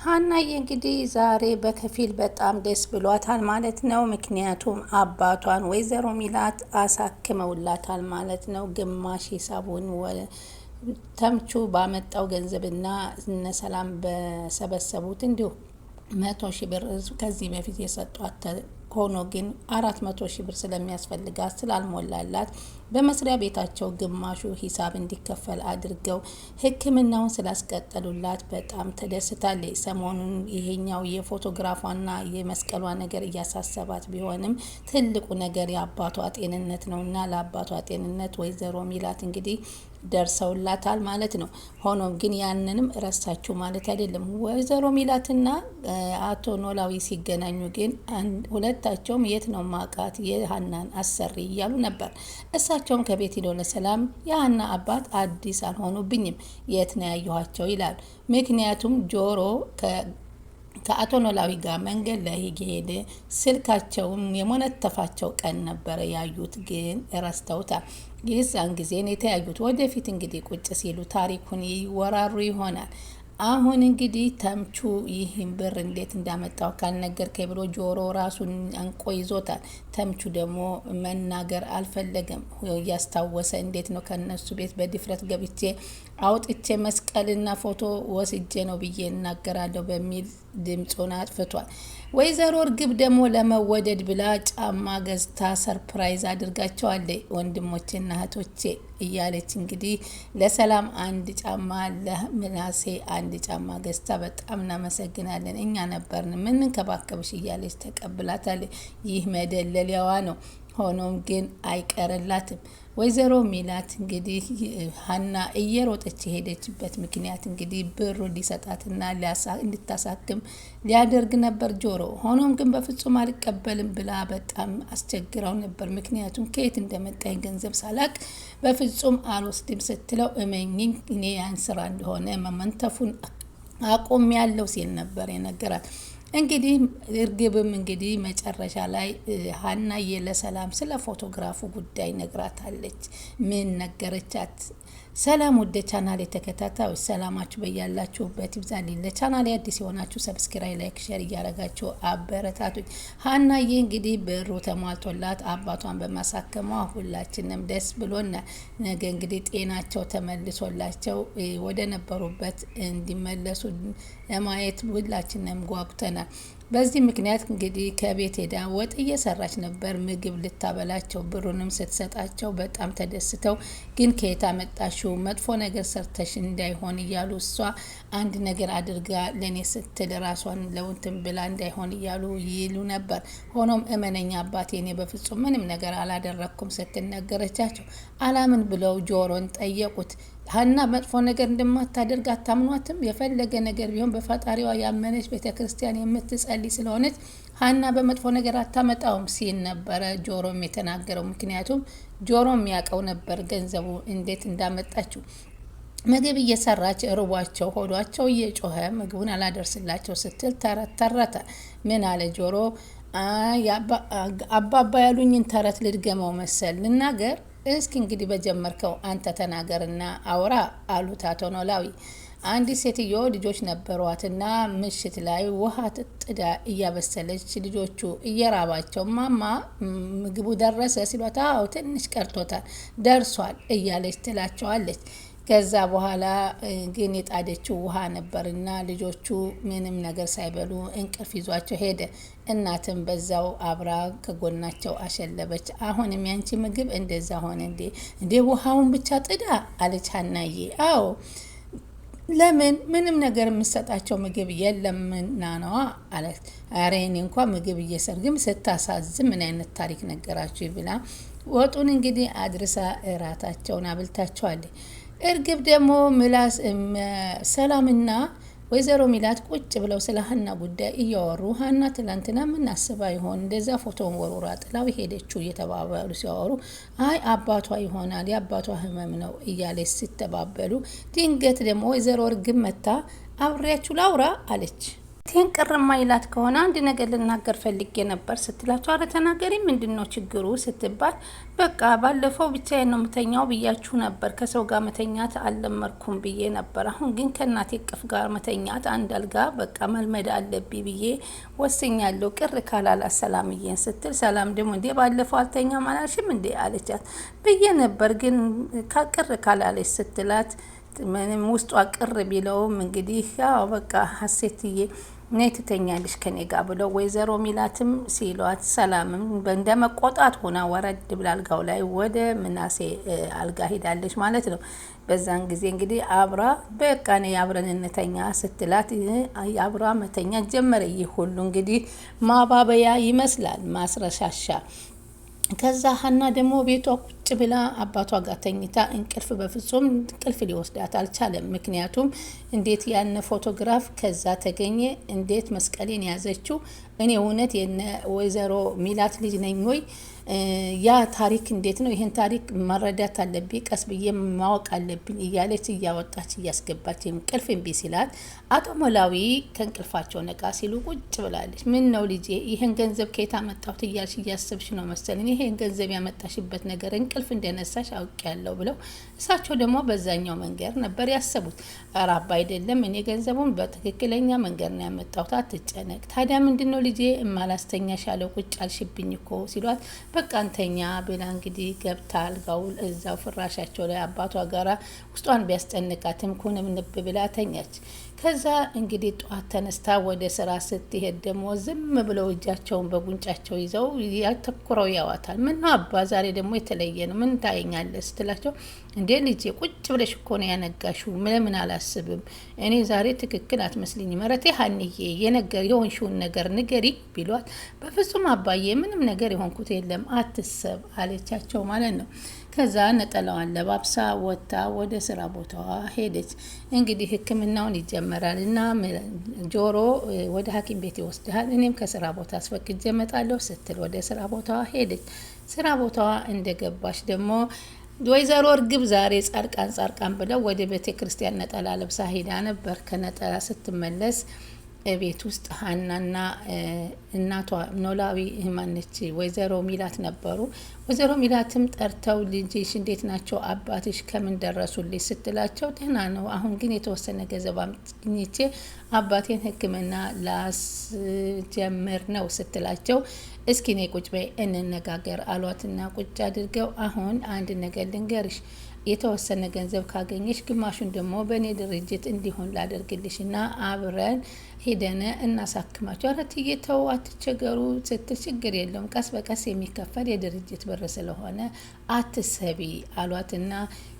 ሀናዬ እንግዲህ ዛሬ በከፊል በጣም ደስ ብሏታል ማለት ነው። ምክንያቱም አባቷን ወይዘሮ ሚላት አሳክመውላታል ማለት ነው። ግማሽ ሂሳቡን ተምቹ ባመጣው ገንዘብና እነ ሰላም በሰበሰቡት እንዲሁ 100,000 ብር ከዚህ በፊት የሰጧት ሆኖ ግን 400,000 ብር ስለሚያስፈልጋት ስላልሞላላት በመስሪያ ቤታቸው ግማሹ ሂሳብ እንዲከፈል አድርገው ሕክምናውን ስላስቀጠሉላት በጣም ተደስታለች። ሰሞኑን ይሄኛው የፎቶግራፏና የመስቀሏ ነገር እያሳሰባት ቢሆንም ትልቁ ነገር የአባቷ ጤንነት ነውና ለአባቷ ጤንነት ወይዘሮ ሚላት እንግዲህ ደርሰውላታል ማለት ነው። ሆኖም ግን ያንንም ረሳችሁ ማለት አይደለም። ወይዘሮ ሚላትና አቶ ኖላዊ ሲገናኙ ግን ሁለታቸውም የት ነው ማቃት የሀናን አሰሪ እያሉ ነበር። እሳቸውም ከቤት ሄደው ለሰላም የሀና አባት አዲስ አልሆኑብኝም፣ የት ነው ያየኋቸው ይላሉ። ምክንያቱም ጆሮ ከአቶ ኖላዊ ጋር መንገድ ላይ ሄደ። ስልካቸውን የሞነተፋቸው ቀን ነበረ ያዩት፣ ግን ረስተውታል። የዛን ጊዜ ነው የተያዩት። ወደፊት እንግዲህ ቁጭ ሲሉ ታሪኩን ይወራሩ ይሆናል። አሁን እንግዲህ ተምቹ ይህን ብር እንዴት እንዳመጣው ካልነገርከኝ ብሎ ጆሮ ራሱን አንቆ ይዞታል። ተምቹ ደግሞ መናገር አልፈለገም። እያስታወሰ እንዴት ነው ከነሱ ቤት በድፍረት ገብቼ አውጥቼ መስቀልና ፎቶ ወስጄ ነው ብዬ እናገራለሁ በሚል ድምፁን አጥፍቷል። ወይዘሮ እርግብ ደግሞ ለመወደድ ብላ ጫማ ገዝታ ሰርፕራይዝ አድርጋቸዋለች። ወንድሞቼና እህቶቼ እያለች እንግዲህ ለሰላም አንድ ጫማ ለምናሴ አንድ ጫማ ገዝታ በጣም እናመሰግናለን እኛ ነበርን ምንንከባከብሽ እያለች ተቀብላታለች። ይህ መደለሊያዋ ነው። ሆኖም ግን አይቀርላትም። ወይዘሮ ሚላት እንግዲህ ሀና እየሮጠች የሄደችበት ምክንያት እንግዲህ ብሩ ሊሰጣትና እንድታሳክም ሊያደርግ ነበር ጆሮ። ሆኖም ግን በፍጹም አልቀበልም ብላ በጣም አስቸግራው ነበር። ምክንያቱም ከየት እንደመጣኝ ገንዘብ ሳላቅ በፍጹም አልወስድም ስትለው እመኝኝ እኔ ያን ስራ እንደሆነ መመንተፉን አቆም ያለው ሲል ነበር የነገራት። እንግዲህ እርግብም እንግዲህ መጨረሻ ላይ ሀናዬ ለሰላም ስለ ፎቶግራፉ ጉዳይ ነግራታለች። ምን ነገረቻት? ሰላም ወደ ቻናል የተከታታዮች ሰላማችሁ በያላችሁበት ይብዛልኝ። ለቻናል አዲስ የሆናችሁ ሰብስክራይብ፣ ላይክ፣ ሼር እያረጋችሁ አበረታቱኝ። ሀናዬ እንግዲህ ብሩ ተሟልቶላት አባቷን በማሳከሟ ሁላችንም ደስ ብሎናል። ነገ እንግዲህ ጤናቸው ተመልሶላቸው ወደ ነበሩበት እንዲመለሱ ለማየት ሁላችንም ጓጉተናል። በዚህ ምክንያት እንግዲህ ከቤት ሄዳ ወጥ እየሰራች ነበር ምግብ ልታበላቸው። ብሩንም ስትሰጣቸው በጣም ተደስተው ግን ከየት አመጣሽው መጥፎ ነገር ሰርተሽ እንዳይሆን እያሉ እሷ አንድ ነገር አድርጋ ለኔ ስትል ራሷን ለውንትን ብላ እንዳይሆን እያሉ ይሉ ነበር። ሆኖም እመነኛ አባቴ እኔ በፍጹም ምንም ነገር አላደረኩም ስትነገረቻቸው አላምን ብለው ጆሮን ጠየቁት። ሀና መጥፎ ነገር እንደማታደርግ አታምኗትም? የፈለገ ነገር ቢሆን በፈጣሪዋ ያመነች ቤተክርስቲያን የምትጸልይ ስለሆነች ሀና በመጥፎ ነገር አታመጣውም ሲል ነበረ ጆሮም የተናገረው። ምክንያቱም ጆሮም ያውቀው ነበር ገንዘቡ እንዴት እንዳመጣችው። ምግብ እየሰራች ርቧቸው ሆዷቸው እየጮኸ ምግቡን አላደርስላቸው ስትል ተረተ። ምን አለ ጆሮ? አባባ ያሉኝን ተረት ልድገመው መሰል ልናገር? እስኪ እንግዲህ በጀመርከው አንተ ተናገርና አውራ አሉት አቶ ኖላዊ። አንዲት ሴትዮ ልጆች ነበሯትና ምሽት ላይ ውሃ ጥዳ እያበሰለች ልጆቹ እየራባቸው ማማ ምግቡ ደረሰ ሲሏት አዎ ትንሽ ቀርቶታል ደርሷል እያለች ትላቸዋለች። ከዛ በኋላ ግን የጣደችው ውሃ ነበርና ልጆቹ ምንም ነገር ሳይበሉ እንቅልፍ ይዟቸው ሄደ። እናትም በዛው አብራ ከጎናቸው አሸለበች። አሁንም ያንቺ ምግብ እንደዛ ሆነ እንዴ ውሃውን ብቻ ጥዳ አለች ሀናዬ። አዎ ለምን ምንም ነገር የምሰጣቸው ምግብ የለምና ነዋ አለች። ኧረ እኔ እንኳ ምግብ እየሰርግም ስታሳዝም ምን አይነት ታሪክ ነገራችሁ ብላ ወጡን እንግዲህ አድርሳ እራታቸውን አብልታቸዋለች። እርግብ ደግሞ ምላስ ሰላምና ወይዘሮ ሚላት ቁጭ ብለው ስለ ሀና ጉዳይ እያወሩ ሀና ትላንትና ምን አስባ ይሆን እንደዛ ፎቶውን ወሩራ ጥላው ሄደችው እየተባባሉ ሲያወሩ አይ አባቷ ይሆናል የአባቷ ህመም ነው እያለች ሲተባበሉ ድንገት ደግሞ ወይዘሮ እርግብ መታ አብሬያችሁ ላውራ አለች። ቴን ቅር ማይላት ከሆነ አንድ ነገር ልናገር ፈልጌ ነበር ስትላቸው፣ አረ ተናገሪ ምንድን ነው ችግሩ ስትባል፣ በቃ ባለፈው ብቻዬን ነው መተኛው ብያችሁ ነበር፣ ከሰው ጋር መተኛት አልለመድኩም ብዬ ነበር። አሁን ግን ከእናቴ እቅፍ ጋር መተኛት አንድ አልጋ በቃ መልመድ አለብኝ ብዬ ወስኛለሁ። ቅር ካላላት ሰላምዬን ስትል፣ ሰላም ደግሞ እንዴ ባለፈው አልተኛም አላልሽም እንዴ አለቻት። ብዬ ነበር ግን ቅር ካላለች ስትላት፣ ምንም ውስጧ ቅር ቢለውም እንግዲህ ያው በቃ ሀሴትዬ ነይ ትተኛለሽ ከኔ ጋር ብለው ወይዘሮ ሚላትም ሲሏት፣ ሰላምም እንደ መቆጣት ሆና ወረድ ብላ አልጋው ላይ ወደ ምናሴ አልጋ ሄዳለች ማለት ነው። በዛን ጊዜ እንግዲህ አብራ በቃ ነይ አብረን እንተኛ ስትላት አብራ መተኛ ጀመረ። ይህ ሁሉ እንግዲህ ማባበያ ይመስላል፣ ማስረሻሻ። ከዛ ሀና ደግሞ ቤቷ ቁጭ ብላ አባቷ ጋር ተኝታ እንቅልፍ በፍጹም እንቅልፍ ሊወስዳት አልቻለም። ምክንያቱም እንዴት ያነ ፎቶግራፍ ከዛ ተገኘ? እንዴት መስቀሌን ያዘችው? እኔ እውነት የነ ወይዘሮ ሚላት ልጅ ነኝ ወይ? ያ ታሪክ እንዴት ነው? ይህን ታሪክ መረዳት አለብኝ፣ ቀስ ብዬ ማወቅ አለብኝ እያለች እያወጣች እያስገባች እንቅልፍ እምቢ ሲላት፣ አቶ ኖላዊ ከእንቅልፋቸው ነቃ ሲሉ ቁጭ ብላለች። ምን ነው ልጄ ይህን ገንዘብ ከየት አመጣሁት እያልሽ እያሰብሽ ነው መሰለኝ። ይሄን ገንዘብ ያመጣሽበት ነገር እንቅልፍ እንደነሳሽ አውቄያለሁ ብለው እሳቸው ደግሞ በዛኛው መንገድ ነበር ያሰቡት። ኧረ አባ አይደለም፣ እኔ ገንዘቡን በትክክለኛ መንገድ ነው ያመጣሁት፣ አትጨነቅ። ታዲያ ምንድነው ልጄ እማላስተኛሽ ያለው? ቁጭ አልሽብኝ እኮ ሲሏት፣ በቃ አንተኛ ብላ እንግዲህ ገብታ አልጋው እዛው ፍራሻቸው ላይ አባቷ ጋራ ውስጧን ቢያስጨንቃትም ኩንም ንብ ብላ ተኛች። ከዛ እንግዲህ ጠዋት ተነስታ ወደ ስራ ስትሄድ ደግሞ ዝም ብለው እጃቸውን በጉንጫቸው ይዘው ያተኩረው ያዋታል። ምን ነው አባ ዛሬ ደግሞ የተለየ ነው፣ ምን ታየኛለህ ስትላቸው፣ እንዴ ልጄ ቁጭ ብለሽ እኮ ነው ያነጋሽው፣ ምን አላስብም እኔ ዛሬ ትክክል አትመስልኝ፣ መረቴ ሀንዬ የሆንሽውን ነገር ንገሪ ቢሏት፣ በፍጹም አባዬ ምንም ነገር የሆንኩት የለም አትሰብ አለቻቸው ማለት ነው። ከዛ ነጠላዋን ለባብሳ ወጥታ ወደ ስራ ቦታዋ ሄደች። እንግዲህ ሕክምናውን ይጀመራል እና ጆሮ ወደ ሐኪም ቤት ይወስድሃል፣ እኔም ከስራ ቦታ አስፈቅጄ እመጣለሁ ስትል ወደ ስራ ቦታዋ ሄደች። ስራ ቦታዋ እንደገባች ደግሞ ወይዘሮ እርግብ ዛሬ ጻድቃን ብለው ወደ ቤተ ክርስቲያን ነጠላ ለብሳ ሄዳ ነበር። ከነጠላ ስትመለስ ቤት ውስጥ ሀናና እናቷ ኖላዊ ማነች ወይዘሮ ሚላት ነበሩ። ወይዘሮ ሚላትም ጠርተው ልጅሽ እንዴት ናቸው አባትሽ ከምን ደረሱልኝ ስትላቸው፣ ደህና ነው፣ አሁን ግን የተወሰነ ገንዘብ አግኝቼ አባቴን ሕክምና ላስጀምር ነው ስትላቸው፣ እስኪ ነይ ቁጭ በይ እንነጋገር አሏትና ቁጭ አድርገው፣ አሁን አንድ ነገር ልንገርሽ፣ የተወሰነ ገንዘብ ካገኘሽ ግማሹን ደግሞ በእኔ ድርጅት እንዲሆን ላደርግልሽ እና አብረን ሄደን እናሳክማቸው። ኧረ እትዬ ተው አትቸገሩ ስትል፣ ችግር የለውም ቀስ በቀስ የሚከፈል የድርጅት ብር ስለሆነ አትሰቢ አሏትና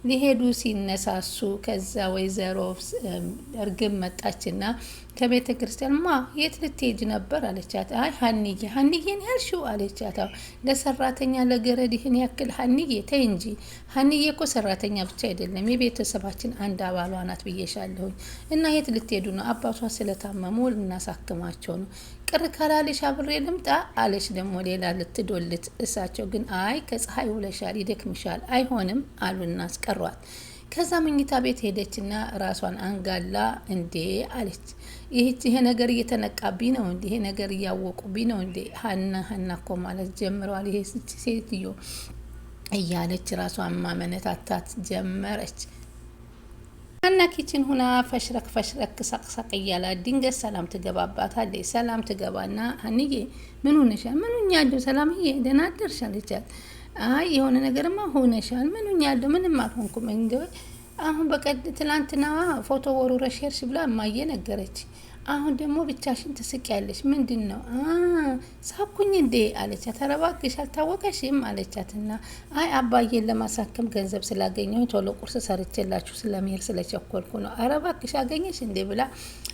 ሊሄዱ ሲነሳሱ፣ ከዛ ወይዘሮ እርግብ መጣችና ከቤተ ክርስቲያን የት ልትሄጂ ነበር አለቻት። አይ ሀንዬን ያልሽው አለቻት። ለሰራተኛ ለገረድህን ያክል ሀንዬ ተይ እንጂ፣ ሀንዬ እኮ ሰራተኛ ብቻ አይደለም የቤተሰባችን አንድ አባሏ ናት ብዬሻለሁኝ። እና የት ልትሄዱ ነው? አባቷ ስለታመሙ ልናሳክማቸው ነው። ቅር ካላለሽ አብሬ ልምጣ አለች ደግሞ ሌላ ልትዶልት። እሳቸው ግን አይ ከፀሐይ ውለሻል ይደክምሻል አይሆንም አሉና አስቀሯት። ከዛ መኝታ ቤት ሄደችና ራሷን አንጋላ እንዴ አለች፣ ይሄ ነገር እየተነቃብኝ ነው እንዴ? ይሄ ነገር እያወቁብኝ ነው እንዴ? ሀና እኮ ማለት ጀምረዋል ይሄ ሴትዮ እያለች ራሷን ማመነታታት ጀመረች። ሀና ኪችን ሁና ፈሽረክ ሳቅሳቅ እያላ ድንገት ሰላም ትገባባታለች። ሰላም ትገባና ሀንዬ ምን ሆነሻል? ምን ሆኛለሁ? ሰላምዬ ደህና አደርሽ አለቻት። አይ የሆነ ነገርማ ሆነሻል። ምን ሆኛለሁ? ምንም አልሆንኩም። እንደ አሁን ትላንትና ፎቶ ወሩረሽ ሄድሽ ብላ እማዬ ነገረች። አሁን ደግሞ ብቻሽን ትስቂያለሽ። ምንድን ነው? ሳኩኝ እንዴ አለቻት። ኧረ እባክሽ አልታወቀሽም አለቻትና አይ አባዬን ለማሳከም ገንዘብ ስላገኘሁ ቶሎ ቁርስ ሰርቼላችሁ ስለመሄድ ስለቸኮልኩ ነው። ኧረ እባክሽ አገኘሽ እንዴ ብላ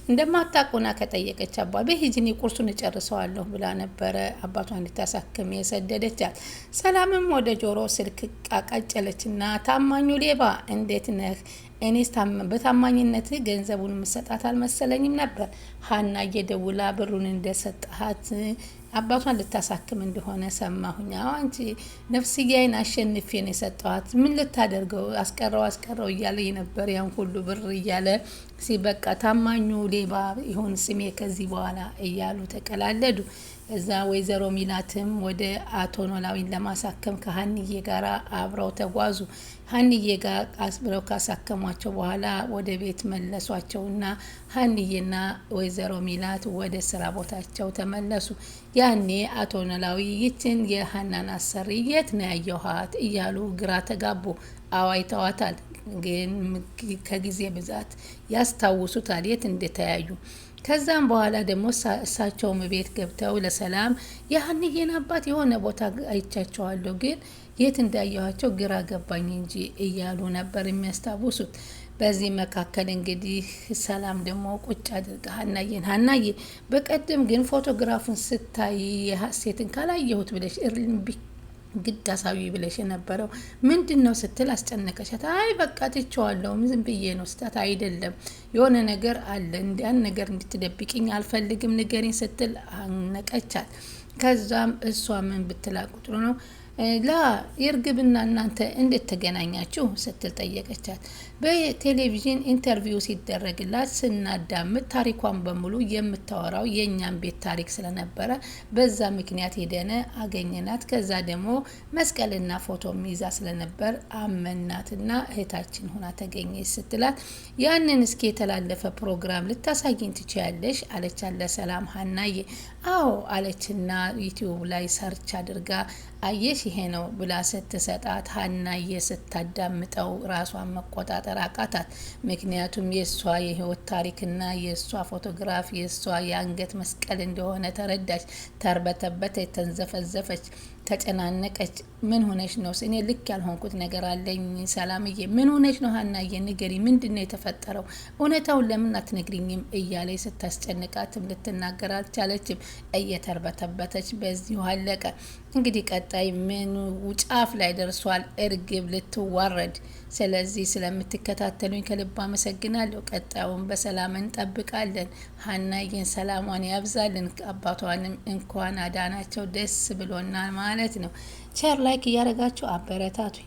እንደማታውቁና ከጠየቀች አባ በሂጂኒ ቁርሱን እጨርሰዋለሁ ብላ ነበረ አባቷ እንድታሳክም የሰደደቻት። ሰላምም ወደ ጆሮ ስልክ ቃቃጨለችና ታማኙ ሌባ እንዴት ነህ? እኔስ በታማኝነት ገንዘቡን መሰጣት አልመሰለኝም ነበር። ሀና እየደውላ ብሩን እንደሰጣሃት አባቷን ልታሳክም እንደሆነ ሰማሁኝ። አንቺ ነፍስያዬን አሸንፌ ነው የሰጠኋት፣ ምን ልታደርገው አስቀረው እያለ ነበር ያን ሁሉ ብር እያለ ሲበቃ ታማኙ ሌባ ይሁን ስሜ ከዚህ በኋላ እያሉ ተቀላለዱ። እዛ ወይዘሮ ሚላትም ወደ አቶ ኖላዊን ለማሳከም ከሀንዬ ጋር አብረው ተጓዙ። ሀንዬ ጋር አስብለው ካሳከሟቸው በኋላ ወደ ቤት መለሷቸውና ሀንዬና ወይዘሮ ሚላት ወደ ስራ ቦታቸው ተመለሱ። ያኔ አቶ ኖላዊ ይችን የሀናን አሰሪ የት ነው ያየኋት እያሉ ግራ ተጋቡ። አዋይተዋታል፣ ግን ከጊዜ ብዛት ያስታውሱታል የት እንደተያዩ። ከዛም በኋላ ደግሞ እሳቸውም ቤት ገብተው ለሰላም የሀንዬን አባት የሆነ ቦታ አይቻቸዋለሁ፣ ግን የት እንዳየኋቸው ግራ ገባኝ እንጂ እያሉ ነበር የሚያስታውሱት። በዚህ መካከል እንግዲህ ሰላም ደግሞ ቁጭ አድርጋ ሀናዬ በቀደም ግን ፎቶግራፉን ስታይ የሀሴትን ካላየሁት ብለሽ ግድ አሳቢ ብለሽ የነበረው ምንድን ነው ስትል አስጨነቀሻት። አይ በቃ ትቼዋለሁ ዝም ብዬ ነው ስታት፣ አይደለም የሆነ ነገር አለ ያን ነገር እንድትደብቅኝ አልፈልግም ንገሪኝ ስትል አነቀቻት። ከዛም እሷ ምን ብትላ ቁጥሩ ነው የእርግብና እናንተ እንዴት ተገናኛችሁ ስትል ጠየቀቻት። በቴሌቪዥን ኢንተርቪው ሲደረግላት ስናዳምጥ ታሪኳን በሙሉ የምታወራው የእኛን ቤት ታሪክ ስለነበረ በዛ ምክንያት ሄደን አገኘናት። ከዛ ደግሞ መስቀልና ፎቶም ይዛ ስለነበር አመናትና እህታችን ሆና ተገኘች ስትላት፣ ያንን እስኪ የተላለፈ ፕሮግራም ልታሳይኝ ትችያለሽ አለቻት ለሰላም። ሀናዬ አዎ አለችና ዩቲዩብ ላይ ሰርች አድርጋ አየሽ ይሄ ነው ብላ ስትሰጣት ሀናዬ ስታዳምጠው ራሷን መቆጣጠር አቃታት። ምክንያቱም የእሷ የህይወት ታሪክና የእሷ ፎቶግራፍ የእሷ የአንገት መስቀል እንደሆነ ተረዳች። ተርበተበተች፣ ተንዘፈዘፈች፣ ተጨናነቀች። ምን ሆነሽ ነው? እኔ ልክ ያልሆንኩት ነገር አለኝ ሰላምዬ፣ ምን ሆነሽ ነው? ሀናዬ ንገሪ፣ ምንድን ነው የተፈጠረው? እውነታውን ለምን አትነግሪኝም? እያለች ስታስጨንቃትም ልትናገር አልቻለችም። እየተርበተበተች በዚሁ አለቀ። እንግዲህ ቀጣይ ምን ጫፍ ላይ ደርሷል? እርግብ ልትዋረድ። ስለዚህ ስለምትከታተሉኝ ከልብ አመሰግናለሁ። ቀጣዩን በሰላም እንጠብቃለን። ሀናዬን ሰላሟን ያብዛልን። አባቷንም እንኳን አዳናቸው፣ ደስ ብሎናል ማለት ነው። ሼር ላይክ እያደረጋችሁ አበረታቱኝ።